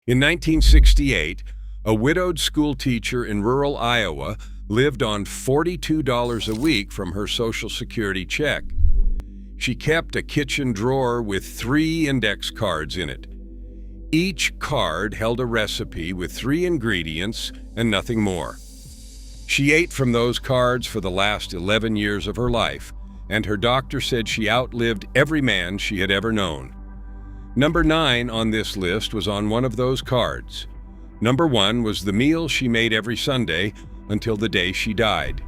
In 1968, a widowed school teacher in rural Iowa lived on $42 a week from her Social Security check. She kept a kitchen drawer with 3 index cards in it. Each card held a recipe with 3 ingredients and nothing more. She ate from those cards for the last 11 years of her life, and her doctor said she outlived every man she had ever known. Number 9 on this list was on one of those cards. Number 1 was the meal she made every Sunday until the day she died.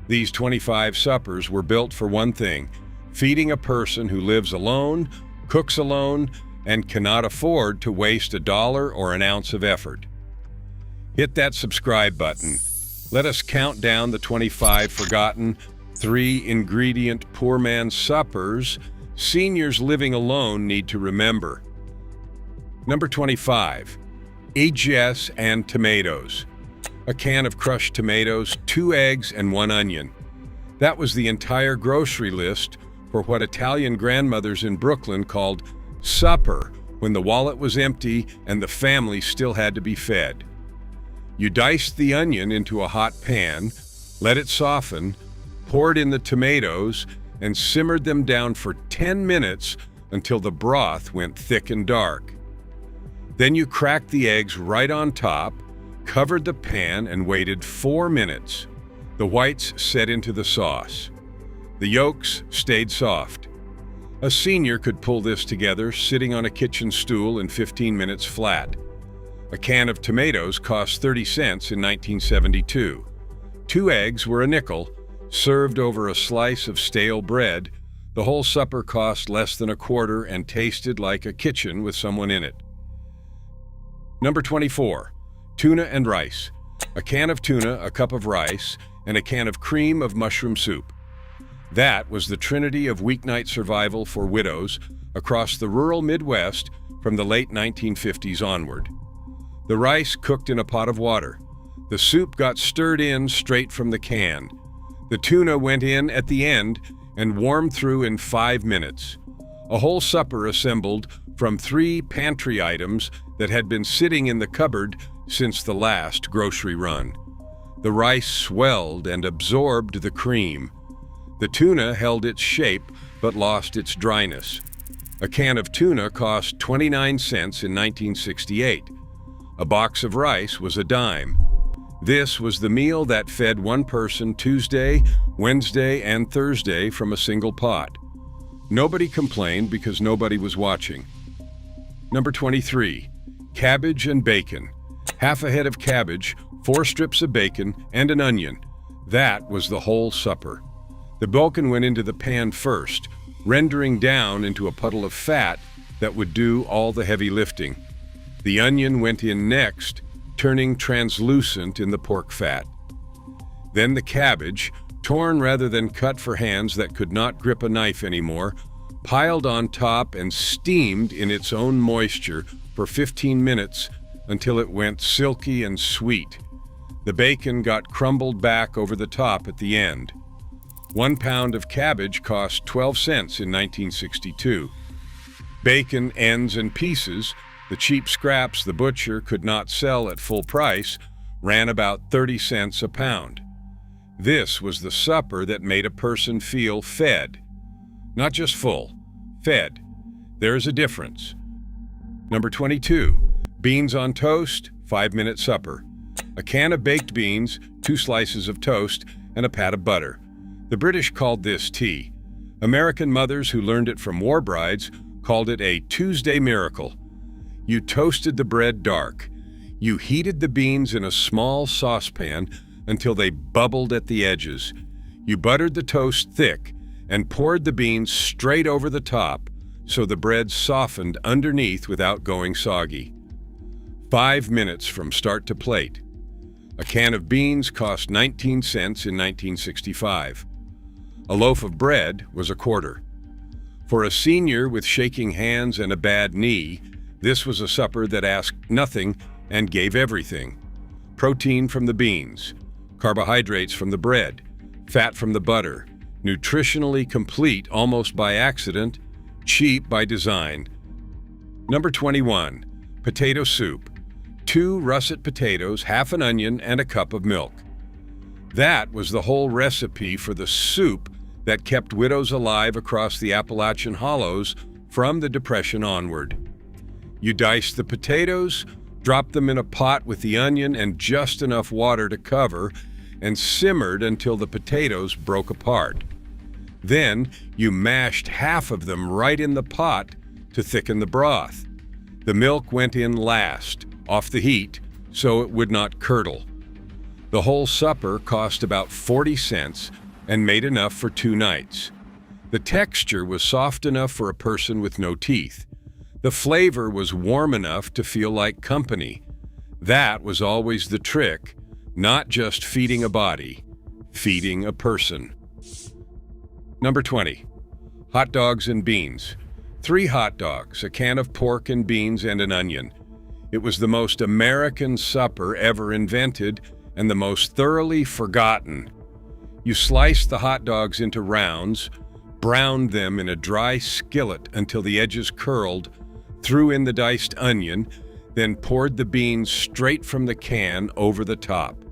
These 25 suppers were built for one thing: feeding a person who lives alone, cooks alone, and cannot afford to waste $1 or an ounce of effort. Hit that subscribe button. Let us count down the 25 forgotten, 3-ingredient poor man's suppers seniors living alone need to remember. Number 25, eggs and tomatoes. A can of crushed tomatoes, 2 eggs, and 1 onion. That was the entire grocery list for what Italian grandmothers in Brooklyn called supper when the wallet was empty and the family still had to be fed. You diced the onion into a hot pan, let it soften, poured in the tomatoes, and simmered them down for 10 minutes until the broth went thick and dark. Then you cracked the eggs right on top, covered the pan, and waited 4 minutes. The whites set into the sauce. The yolks stayed soft. A senior could pull this together sitting on a kitchen stool in 15 minutes flat. A can of tomatoes cost 30 cents in 1972. 2 eggs were a nickel. Served over a slice of stale bread, the whole supper cost less than a quarter and tasted like a kitchen with someone in it. Number 24, tuna and rice. A can of tuna, a cup of rice, and a can of cream of mushroom soup. That was the trinity of weeknight survival for widows across the rural Midwest from the late 1950s onward. The rice cooked in a pot of water. The soup got stirred in straight from the can. The tuna went in at the end and warmed through in 5 minutes. A whole supper assembled from 3 pantry items that had been sitting in the cupboard since the last grocery run. The rice swelled and absorbed the cream. The tuna held its shape but lost its dryness. A can of tuna cost 29 cents in 1968. A box of rice was a dime. This was the meal that fed one person Tuesday, Wednesday, and Thursday from a single pot. Nobody complained because nobody was watching. Number 23, cabbage and bacon. Half a head of cabbage, 4 strips of bacon, and an onion. That was the whole supper. The bacon went into the pan first, rendering down into a puddle of fat that would do all the heavy lifting. The onion went in next, turning translucent in the pork fat. Then the cabbage, torn rather than cut for hands that could not grip a knife anymore, piled on top and steamed in its own moisture for 15 minutes until it went silky and sweet. The bacon got crumbled back over the top at the end. 1 pound of cabbage cost 12 cents in 1962. Bacon ends and pieces, the cheap scraps the butcher could not sell at full price, ran about 30 cents a pound. This was the supper that made a person feel fed. Not just full, fed. There is a difference. Number 22, beans on toast, 5-minute supper. A can of baked beans, 2 slices of toast, and a pat of butter. The British called this tea. American mothers who learned it from war brides called it a Tuesday miracle. You toasted the bread dark. You heated the beans in a small saucepan until they bubbled at the edges. You buttered the toast thick and poured the beans straight over the top so the bread softened underneath without going soggy. 5 minutes from start to plate. A can of beans cost 19 cents in 1965. A loaf of bread was a quarter. For a senior with shaking hands and a bad knee, this was a supper that asked nothing and gave everything. Protein from the beans, carbohydrates from the bread, fat from the butter, nutritionally complete almost by accident, cheap by design. Number 21, potato soup. 2 russet potatoes, half an onion, and a cup of milk. That was the whole recipe for the soup that kept widows alive across the Appalachian Hollows from the Depression onward. You diced the potatoes, dropped them in a pot with the onion and just enough water to cover, and simmered until the potatoes broke apart. Then you mashed half of them right in the pot to thicken the broth. The milk went in last, off the heat, so it would not curdle. The whole supper cost about 40 cents and made enough for 2 nights. The texture was soft enough for a person with no teeth. The flavor was warm enough to feel like company. That was always the trick, not just feeding a body, feeding a person. Number 20, hot dogs and beans. 3 hot dogs, a can of pork and beans, and an onion. It was the most American supper ever invented and the most thoroughly forgotten. You sliced the hot dogs into rounds, browned them in a dry skillet until the edges curled, threw in the diced onion, then poured the beans straight from the can over the top.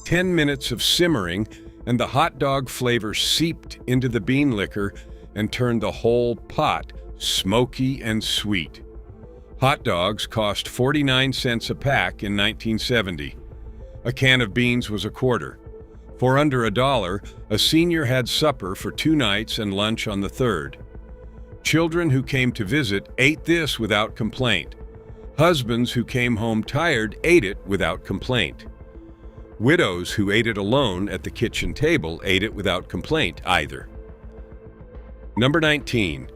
10 minutes of simmering, and the hot dog flavor seeped into the bean liquor and turned the whole pot smoky and sweet. Hot dogs cost 49 cents a pack in 1970. A can of beans was a quarter. For under $1, a senior had supper for 2 nights and lunch on the 3rd. Children who came to visit ate this without complaint. Husbands who came home tired ate it without complaint. Widows who ate it alone at the kitchen table ate it without complaint either. Number 19,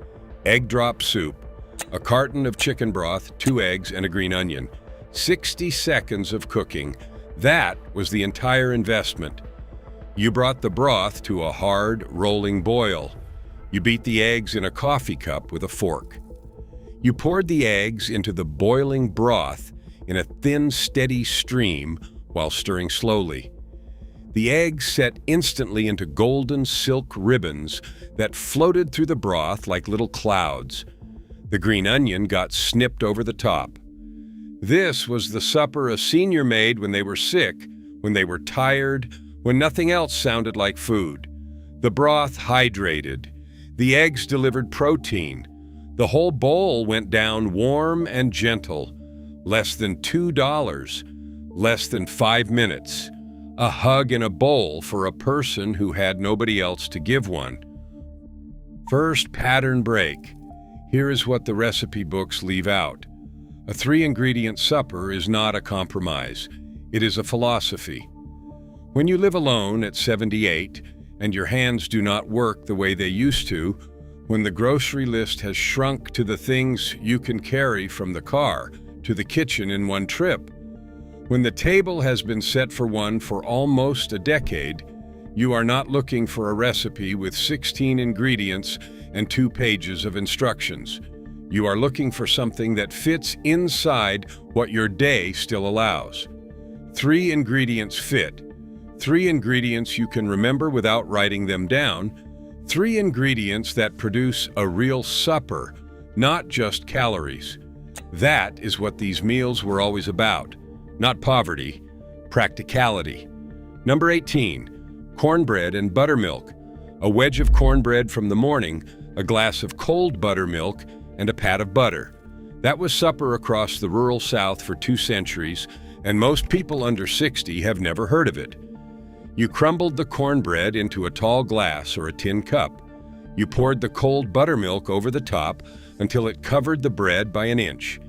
egg drop soup. A carton of chicken broth, 2 eggs, and a green onion. 60 seconds of cooking. That was the entire investment. You brought the broth to a hard, rolling boil. You beat the eggs in a coffee cup with a fork. You poured the eggs into the boiling broth in a thin, steady stream while stirring slowly. The eggs set instantly into golden silk ribbons that floated through the broth like little clouds. The green onion got snipped over the top. This was the supper a senior made when they were sick, when they were tired, when nothing else sounded like food. The broth hydrated. The eggs delivered protein. The whole bowl went down warm and gentle. Less than $2. Less than 5 minutes. A hug in a bowl for a person who had nobody else to give one. First pattern break. Here is what the recipe books leave out. A 3-ingredient supper is not a compromise. It is a philosophy. When you live alone at 78 and your hands do not work the way they used to, when the grocery list has shrunk to the things you can carry from the car to the kitchen in one trip, when the table has been set for one for almost a decade, you are not looking for a recipe with 16 ingredients and 2 pages of instructions. You are looking for something that fits inside what your day still allows. 3 ingredients fit. 3 ingredients you can remember without writing them down. 3 ingredients that produce a real supper, not just calories. That is what these meals were always about. Not poverty, practicality. Number 18, cornbread and buttermilk. A wedge of cornbread from the morning, a glass of cold buttermilk, and a pat of butter. That was supper across the rural South for 2 centuries, and most people under 60 have never heard of it. You crumbled the cornbread into a tall glass or a tin cup. You poured the cold buttermilk over the top until it covered the bread by an inch.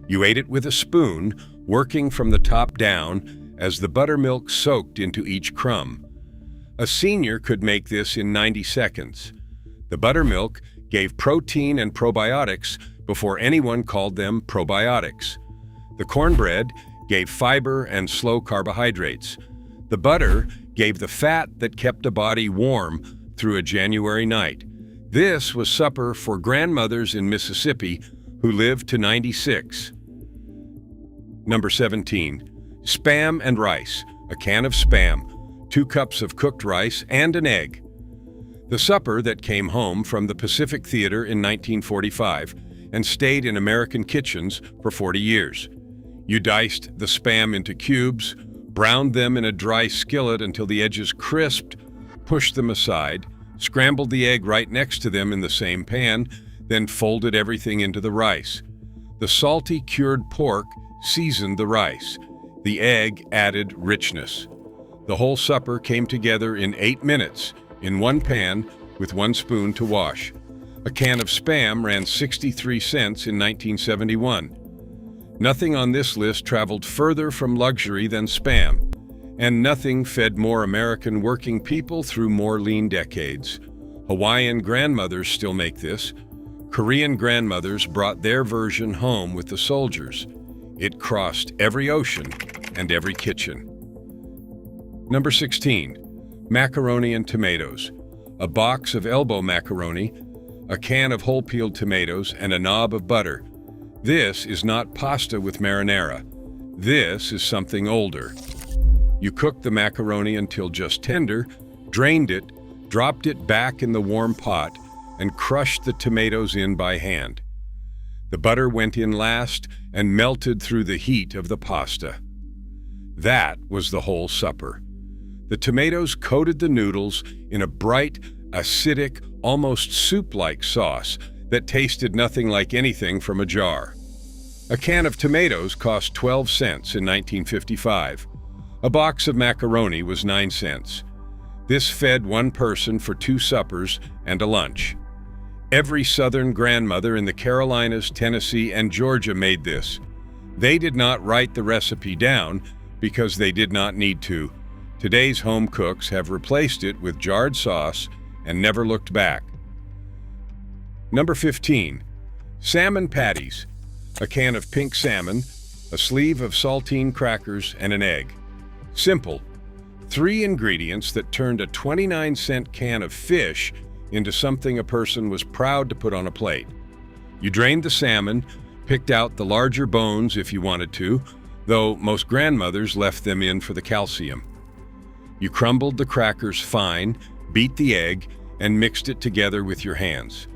You ate it with a spoon, working from the top down as the buttermilk soaked into each crumb. A senior could make this in 90 seconds. The buttermilk gave protein and probiotics before anyone called them probiotics. The cornbread gave fiber and slow carbohydrates. The butter gave the fat that kept the body warm through a January night. This was supper for grandmothers in Mississippi who lived to 96. Number 17, Spam and rice. A can of Spam, 2 cups of cooked rice, and an egg. The supper that came home from the Pacific Theater in 1945 and stayed in American kitchens for 40 years. You diced the Spam into cubes, browned them in a dry skillet until the edges crisped, pushed them aside, scrambled the egg right next to them in the same pan, then folded everything into the rice. The salty cured pork seasoned the rice. The egg added richness. The whole supper came together in 8 minutes, in one pan, with 1 spoon to wash. A can of Spam ran 63 cents in 1971. Nothing on this list traveled further from luxury than Spam, and nothing fed more American working people through more lean decades. Hawaiian grandmothers still make this. Korean grandmothers brought their version home with the soldiers. It crossed every ocean and every kitchen. Number 16, macaroni and tomatoes. A box of elbow macaroni, a can of whole-peeled tomatoes, and a knob of butter. This is not pasta with marinara. This is something older. You cooked the macaroni until just tender, drained it, dropped it back in the warm pot, and crushed the tomatoes in by hand. The butter went in last and melted through the heat of the pasta. That was the whole supper. The tomatoes coated the noodles in a bright, acidic, almost soup-like sauce that tasted nothing like anything from a jar. A can of tomatoes cost 12 cents in 1955. A box of macaroni was 9 cents. This fed one person for 2 suppers and a lunch. Every Southern grandmother in the Carolinas, Tennessee, and Georgia made this. They did not write the recipe down because they did not need to. Today's home cooks have replaced it with jarred sauce and never looked back. Number 15, salmon patties. A can of pink salmon, a sleeve of saltine crackers, and an egg. Simple. 3 ingredients that turned a 29-cent can of fish into something a person was proud to put on a plate. You drained the salmon, picked out the larger bones if you wanted to, though most grandmothers left them in for the calcium. You crumbled the crackers fine, beat the egg, and mixed it together with your hands.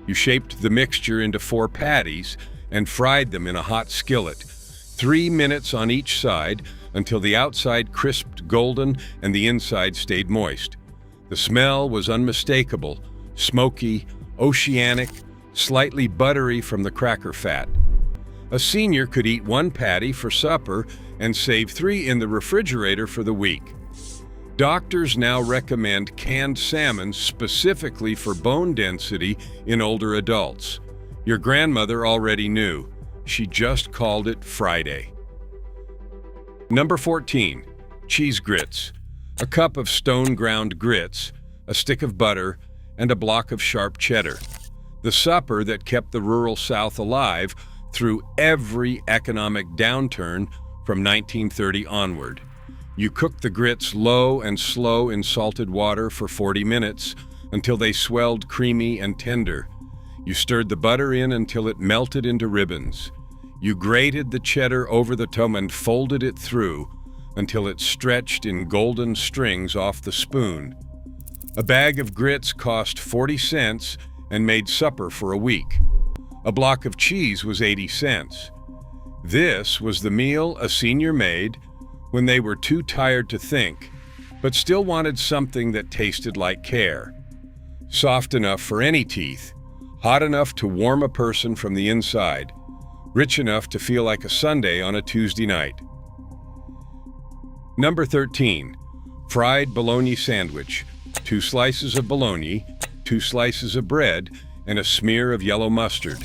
You shaped the mixture into 4 patties and fried them in a hot skillet, 3 minutes on each side until the outside crisped golden and the inside stayed moist. The smell was unmistakable, smoky, oceanic, slightly buttery from the cracker fat. A senior could eat 1 patty for supper and save 3 in the refrigerator for the week. Doctors now recommend canned salmon specifically for bone density in older adults. Your grandmother already knew. She just called it Friday. Number 14, cheese grits. A cup of stone-ground grits, a stick of butter, and a block of sharp cheddar. The supper that kept the rural South alive through every economic downturn from 1930 onward. You cooked the grits low and slow in salted water for 40 minutes until they swelled creamy and tender. You stirred the butter in until it melted into ribbons. You grated the cheddar over the top and folded it through until it stretched in golden strings off the spoon. A bag of grits cost 40 cents and made supper for a week. A block of cheese was 80 cents. This was the meal a senior made when they were too tired to think, but still wanted something that tasted like care. Soft enough for any teeth, hot enough to warm a person from the inside, rich enough to feel like a sundae on a Tuesday night. Number 13, fried bologna sandwich. 2 slices of bologna, 2 slices of bread, and a smear of yellow mustard.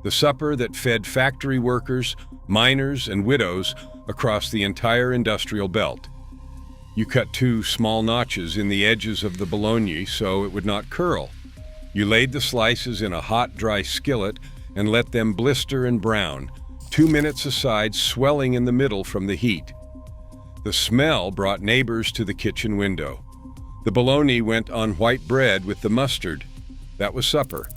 The supper that fed factory workers, miners, and widows across the entire industrial belt. You cut 2 small notches in the edges of the bologna so it would not curl. You laid the slices in a hot, dry skillet and let them blister and brown, 2 minutes aside, swelling in the middle from the heat. The smell brought neighbors to the kitchen window. The bologna went on white bread with the mustard. That was supper.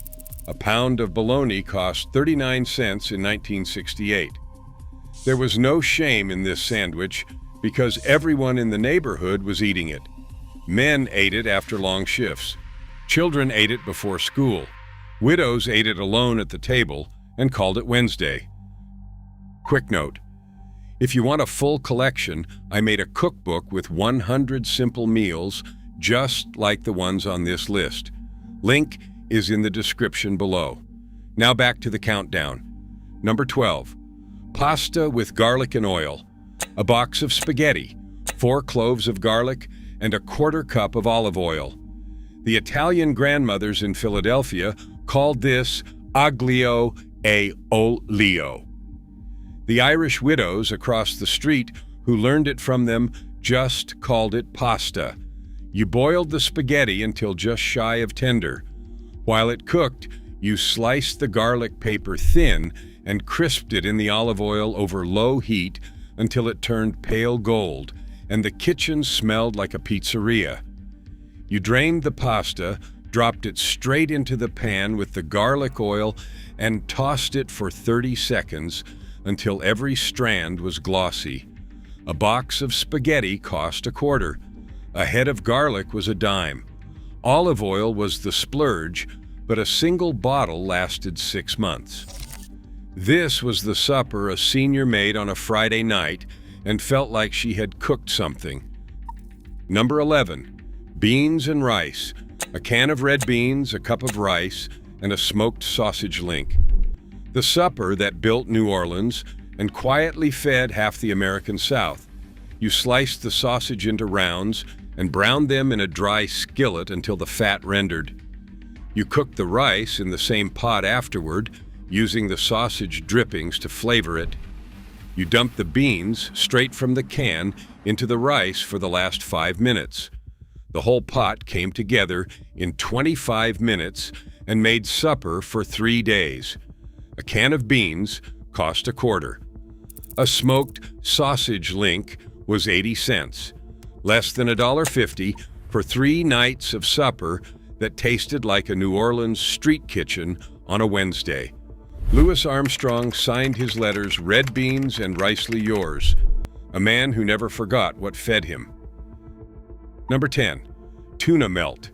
A pound of bologna cost 39 cents in 1968. There was no shame in this sandwich because everyone in the neighborhood was eating it. Men ate it after long shifts. Children ate it before school. Widows ate it alone at the table and called it Wednesday. Quick note: If you want a full collection, I made a cookbook with 100 simple meals just like the ones on this list. Link is in the description below. Now back to the countdown. Number 12. Pasta with garlic and oil. A box of spaghetti, 4 cloves of garlic, and a 1/4 cup of olive oil. The Italian grandmothers in Philadelphia called this aglio e olio. The Irish widows across the street who learned it from them just called it pasta. You boiled the spaghetti until just shy of tender. While it cooked, you sliced the garlic paper thin and crisped it in the olive oil over low heat until it turned pale gold, and the kitchen smelled like a pizzeria. You drained the pasta, dropped it straight into the pan with the garlic oil, and tossed it for 30 seconds until every strand was glossy. A box of spaghetti cost $0.25. A head of garlic was $0.10. Olive oil was the splurge, but a single bottle lasted 6 months. This was the supper a senior made on a Friday night and felt like she had cooked something. Number 11. Beans and rice. A can of red beans, a cup of rice, and a smoked sausage link. The supper that built New Orleans and quietly fed half the American South. You sliced the sausage into rounds and browned them in a dry skillet until the fat rendered. You cooked the rice in the same pot afterward, using the sausage drippings to flavor it. You dumped the beans straight from the can into the rice for the last 5 minutes. The whole pot came together in 25 minutes and made supper for 3 days. A can of beans cost $0.25. A smoked sausage link was 80 cents, less than $1.50 for 3 nights of supper that tasted like a New Orleans street kitchen on a Wednesday. Louis Armstrong signed his letters "Red beans and ricely yours," a man who never forgot what fed him. Number 10. Tuna melt.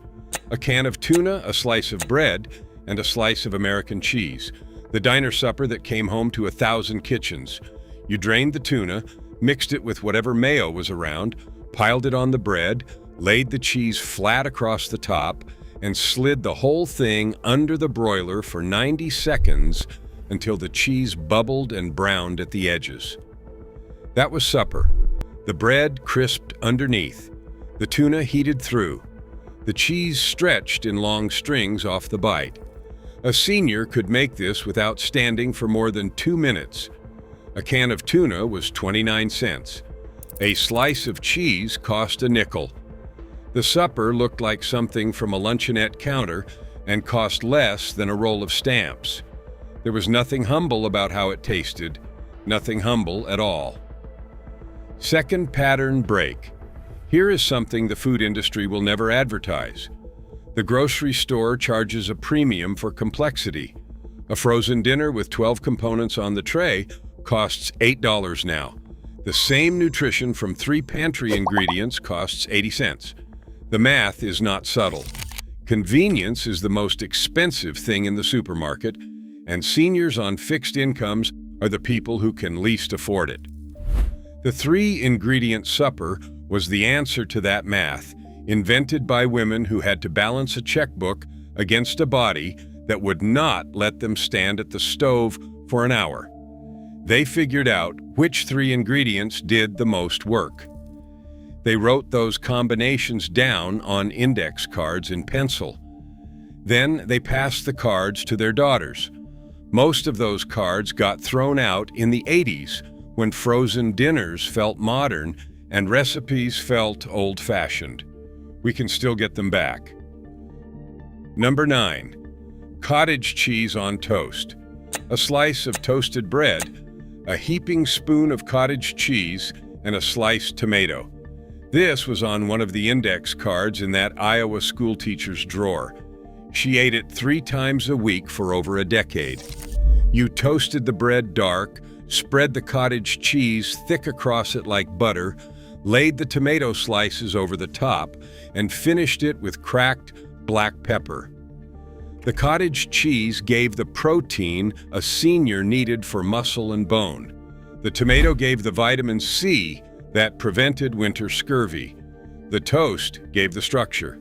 A can of tuna, a slice of bread, and a slice of American cheese. The diner supper that came home to 1,000 kitchens. You drained the tuna, mixed it with whatever mayo was around, piled it on the bread, laid the cheese flat across the top, and slid the whole thing under the broiler for 90 seconds until the cheese bubbled and browned at the edges. That was supper. The bread crisped underneath. The tuna heated through. The cheese stretched in long strings off the bite. A senior could make this without standing for more than 2 minutes. A can of tuna was 29 cents. A slice of cheese cost $0.05. The supper looked like something from a luncheonette counter and cost less than a roll of stamps. There was nothing humble about how it tasted, nothing humble at all. Second pattern break. Here is something the food industry will never advertise. The grocery store charges a premium for complexity. A frozen dinner with 12 components on the tray costs $8 now. The same nutrition from 3 pantry ingredients costs 80 cents. The math is not subtle. Convenience is the most expensive thing in the supermarket, and seniors on fixed incomes are the people who can least afford it. The 3-ingredient supper was the answer to that math, invented by women who had to balance a checkbook against a body that would not let them stand at the stove for an hour. They figured out which 3 ingredients did the most work. They wrote those combinations down on index cards in pencil. Then they passed the cards to their daughters. Most of those cards got thrown out in the 80s when frozen dinners felt modern and recipes felt old-fashioned. We can still get them back. Number 9. Cottage cheese on toast. A slice of toasted bread, a heaping spoon of cottage cheese, and a sliced tomato. This was on one of the index cards in that Iowa school teacher's drawer. She ate it 3 times a week for over a decade. You toasted the bread dark, spread the cottage cheese thick across it like butter, laid the tomato slices over the top, and finished it with cracked black pepper. The cottage cheese gave the protein a senior needed for muscle and bone. The tomato gave the vitamin C that prevented winter scurvy. The toast gave the structure.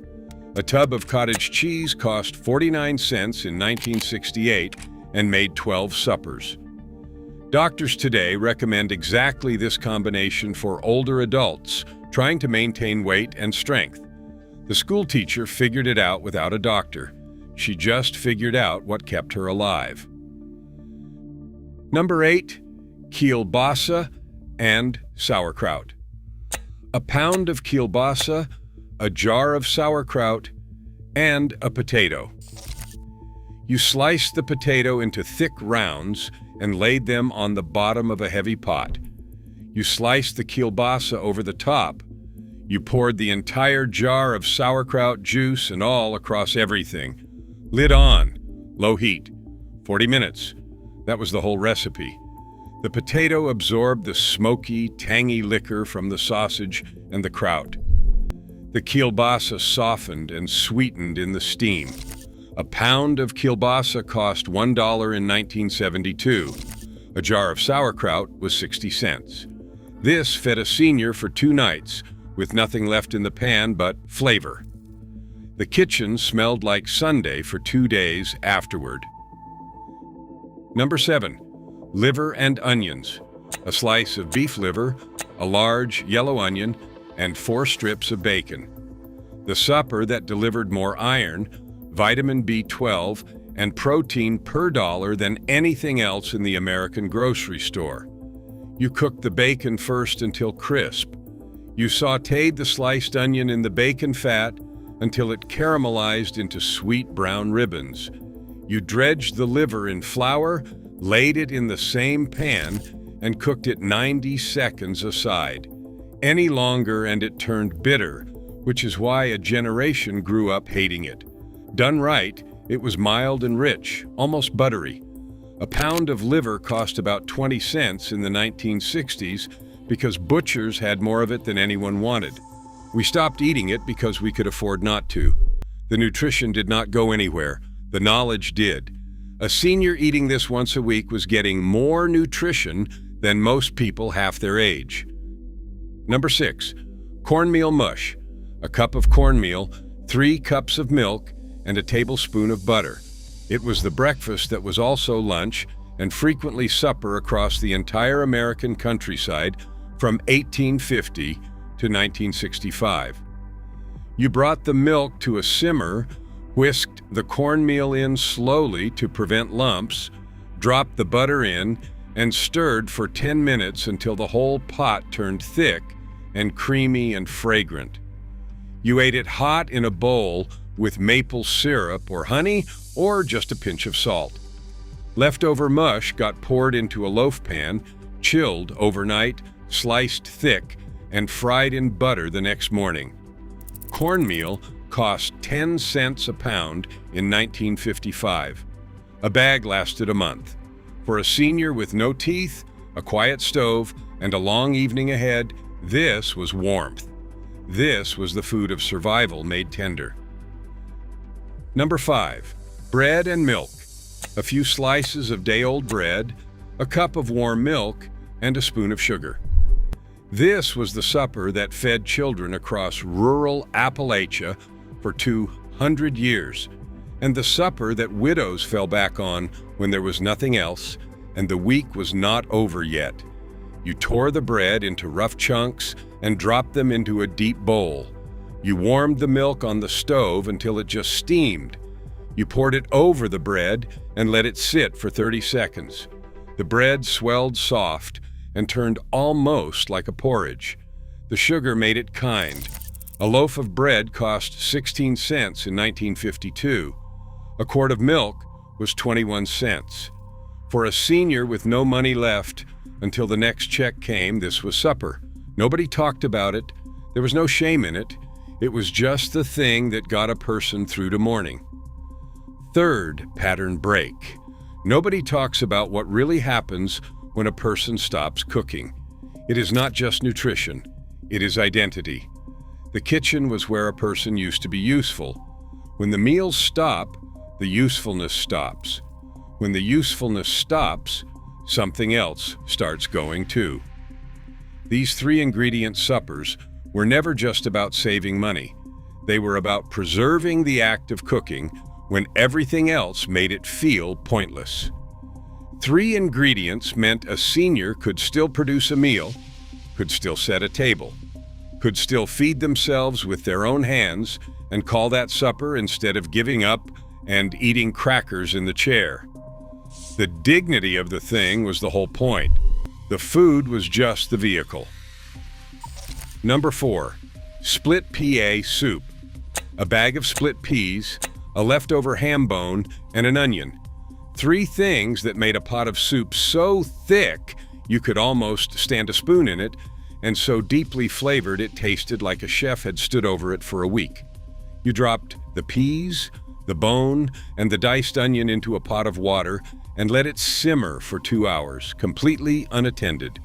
A tub of cottage cheese cost 49 cents in 1968 and made 12 suppers. Doctors today recommend exactly this combination for older adults trying to maintain weight and strength. The school teacher figured it out without a doctor. She just figured out what kept her alive. Number 8, kielbasa and sauerkraut. A pound of kielbasa, a jar of sauerkraut, and a potato. You sliced the potato into thick rounds and laid them on the bottom of a heavy pot. You sliced the kielbasa over the top. You poured the entire jar of sauerkraut juice and all across everything. Lid on, low heat, 40 minutes. That was the whole recipe. The potato absorbed the smoky, tangy liquor from the sausage and the kraut. The kielbasa softened and sweetened in the steam. A pound of kielbasa cost $1 in 1972. A jar of sauerkraut was 60 cents. This fed a senior for 2 nights, with nothing left in the pan but flavor. The kitchen smelled like Sunday for 2 days afterward. Number 7, liver and onions. A slice of beef liver, a large yellow onion, and 4 strips of bacon. The supper that delivered more iron, vitamin B12, and protein per dollar than anything else in the American grocery store. You cooked the bacon first until crisp. You sautéed the sliced onion in the bacon fat until it caramelized into sweet brown ribbons. You dredged the liver in flour, laid it in the same pan, and cooked it 90 seconds aside. Any longer and it turned bitter, which is why a generation grew up hating it. Done right, it was mild and rich, almost buttery. A pound of liver cost about 20 cents in the 1960s because butchers had more of it than anyone wanted. We stopped eating it because we could afford not to. The nutrition did not go anywhere. The knowledge did. A senior eating this once a week was getting more nutrition than most people half their age. Number 6, cornmeal mush. A cup of cornmeal, 3 cups of milk, and a tablespoon of butter. It was the breakfast that was also lunch and frequently supper across the entire American countryside from 1850 to 1965. You brought the milk to a simmer, whisked the cornmeal in slowly to prevent lumps, dropped the butter in, and stirred for 10 minutes until the whole pot turned thick and creamy and fragrant. You ate it hot in a bowl with maple syrup or honey or just a pinch of salt. Leftover mush got poured into a loaf pan, chilled overnight, sliced thick, and fried in butter the next morning. Cornmeal cost 10 cents a pound in 1955. A bag lasted a month. For a senior with no teeth, a quiet stove, and a long evening ahead, this was warmth. This was the food of survival made tender. Number 5, bread and milk. A few slices of day-old bread, a cup of warm milk, and a spoon of sugar. This was the supper that fed children across rural Appalachia for 200 years, and the supper that widows fell back on when there was nothing else and the week was not over yet. You tore the bread into rough chunks and dropped them into a deep bowl. You warmed the milk on the stove until it just steamed. You poured it over the bread and let it sit for 30 seconds. The bread swelled soft and turned almost like a porridge. The sugar made it kind. A loaf of bread cost 16 cents in 1952. A quart of milk was 21 cents. For a senior with no money left until the next check came, this was supper. Nobody talked about it. There was no shame in it. It was just the thing that got a person through to morning. Third pattern break. Nobody talks about what really happens when a person stops cooking. It is not just nutrition. It is identity. The kitchen was where a person used to be useful. When the meals stop, the usefulness stops. When the usefulness stops, something else starts going too. These 3-ingredient suppers were never just about saving money. They were about preserving the act of cooking when everything else made it feel pointless. 3 ingredients meant a senior could still produce a meal, could still set a table, could still feed themselves with their own hands and call that supper instead of giving up and eating crackers in the chair. The dignity of the thing was the whole point. The food was just the vehicle. Number 4, split PA soup. A bag of split peas, a leftover ham bone, and an onion. 3 things that made a pot of soup so thick you could almost stand a spoon in it, and so deeply flavored it tasted like a chef had stood over it for a week. You dropped the peas, the bone, and the diced onion into a pot of water and let it simmer for 2 hours, completely unattended.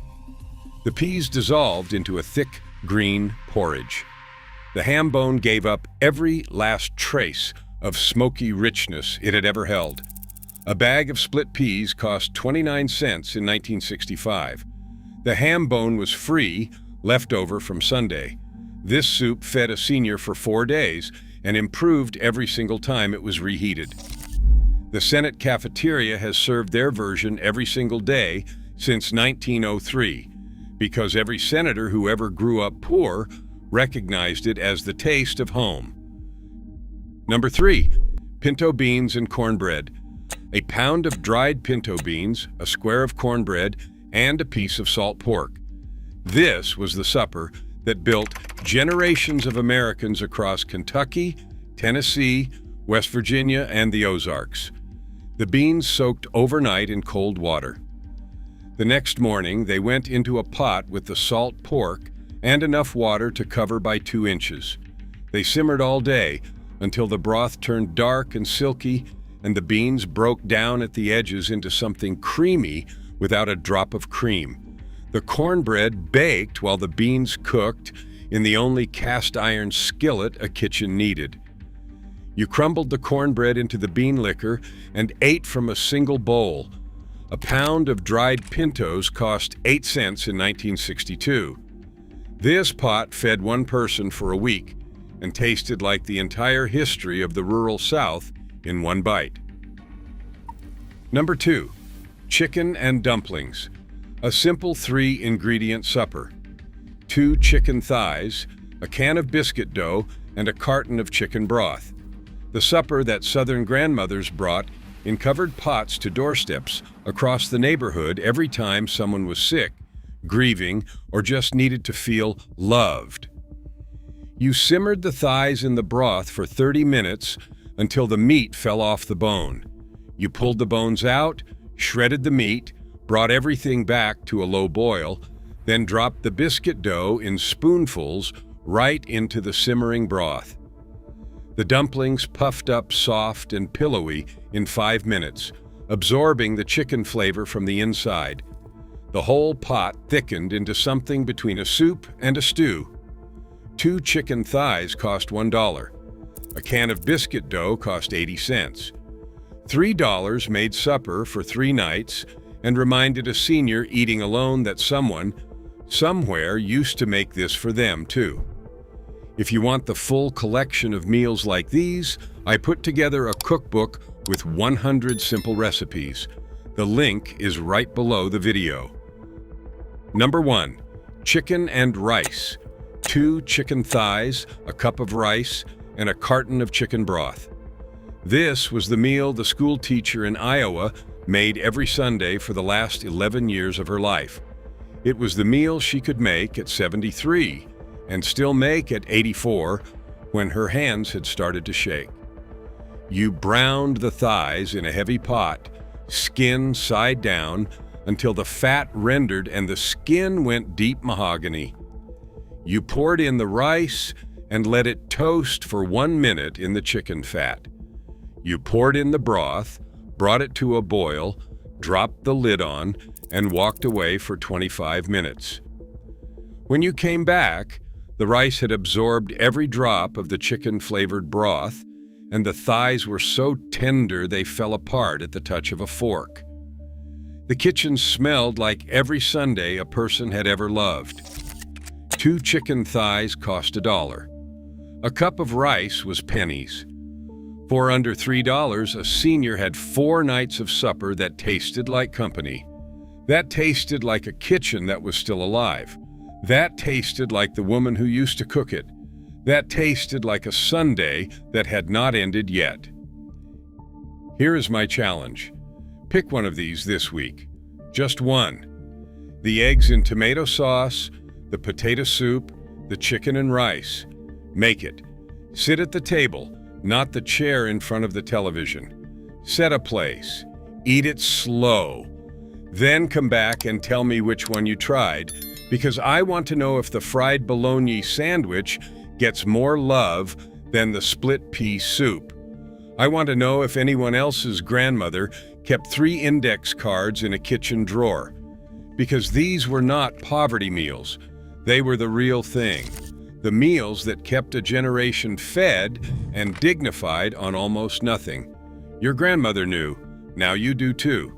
The peas dissolved into a thick green porridge. The ham bone gave up every last trace of smoky richness it had ever held. A bag of split peas cost 29 cents in 1965. The ham bone was free, leftover from Sunday. This soup fed a senior for 4 days and improved every single time it was reheated. The Senate cafeteria has served their version every single day since 1903, because every senator who ever grew up poor recognized it as the taste of home. Number 3, pinto beans and cornbread. A pound of dried pinto beans, a square of cornbread, and a piece of salt pork. This was the supper that built generations of Americans across Kentucky, Tennessee, West Virginia, and the Ozarks. The beans soaked overnight in cold water. The next morning, they went into a pot with the salt pork and enough water to cover by 2 inches. They simmered all day until the broth turned dark and silky and the beans broke down at the edges into something creamy without a drop of cream. The cornbread baked while the beans cooked in the only cast iron skillet a kitchen needed. You crumbled the cornbread into the bean liquor and ate from a single bowl. A pound of dried pintos cost 8 cents in 1962. This pot fed 1 person for a week and tasted like the entire history of the rural South in 1 bite. Number 2, chicken and dumplings. A simple 3-ingredient supper. 2 chicken thighs, a can of biscuit dough, and a carton of chicken broth. The supper that Southern grandmothers brought in covered pots to doorsteps across the neighborhood every time someone was sick, grieving, or just needed to feel loved. You simmered the thighs in the broth for 30 minutes until the meat fell off the bone. You pulled the bones out, shredded the meat, brought everything back to a low boil, then dropped the biscuit dough in spoonfuls right into the simmering broth. The dumplings puffed up soft and pillowy in 5 minutes, absorbing the chicken flavor from the inside. The whole pot thickened into something between a soup and a stew. 2 chicken thighs cost $1. A can of biscuit dough cost 80 cents. $3 made supper for 3 nights and reminded a senior eating alone that someone, somewhere, used to make this for them too. If you want the full collection of meals like these, I put together a cookbook with 100 simple recipes. The link is right below the video. Number 1, chicken and rice. 2 chicken thighs, a cup of rice, and a carton of chicken broth. This was the meal the school teacher in Iowa made every Sunday for the last 11 years of her life. It was the meal she could make at 73 and still make at 84 when her hands had started to shake. You browned the thighs in a heavy pot, skin side down, until the fat rendered and the skin went deep mahogany. You poured in the rice and let it toast for 1 minute in the chicken fat. You poured in the broth, brought it to a boil, dropped the lid on, and walked away for 25 minutes. When you came back, the rice had absorbed every drop of the chicken-flavored broth, and the thighs were so tender they fell apart at the touch of a fork. The kitchen smelled like every Sunday a person had ever loved. 2 chicken thighs cost $1. A cup of rice was pennies. For under $3, a senior had 4 nights of supper that tasted like company. That tasted like a kitchen that was still alive. That tasted like the woman who used to cook it. That tasted like a Sunday that had not ended yet. Here is my challenge. Pick one of these this week. Just one. The eggs in tomato sauce, the potato soup, the chicken and rice. Make it. Sit at the table, not the chair in front of the television. Set a place. Eat it slow. Then come back and tell me which one you tried, because I want to know if the fried bologna sandwich gets more love than the split pea soup. I want to know if anyone else's grandmother kept 3 index cards in a kitchen drawer, because these were not poverty meals. They were the real thing. The meals that kept a generation fed and dignified on almost nothing. Your grandmother knew. Now you do too.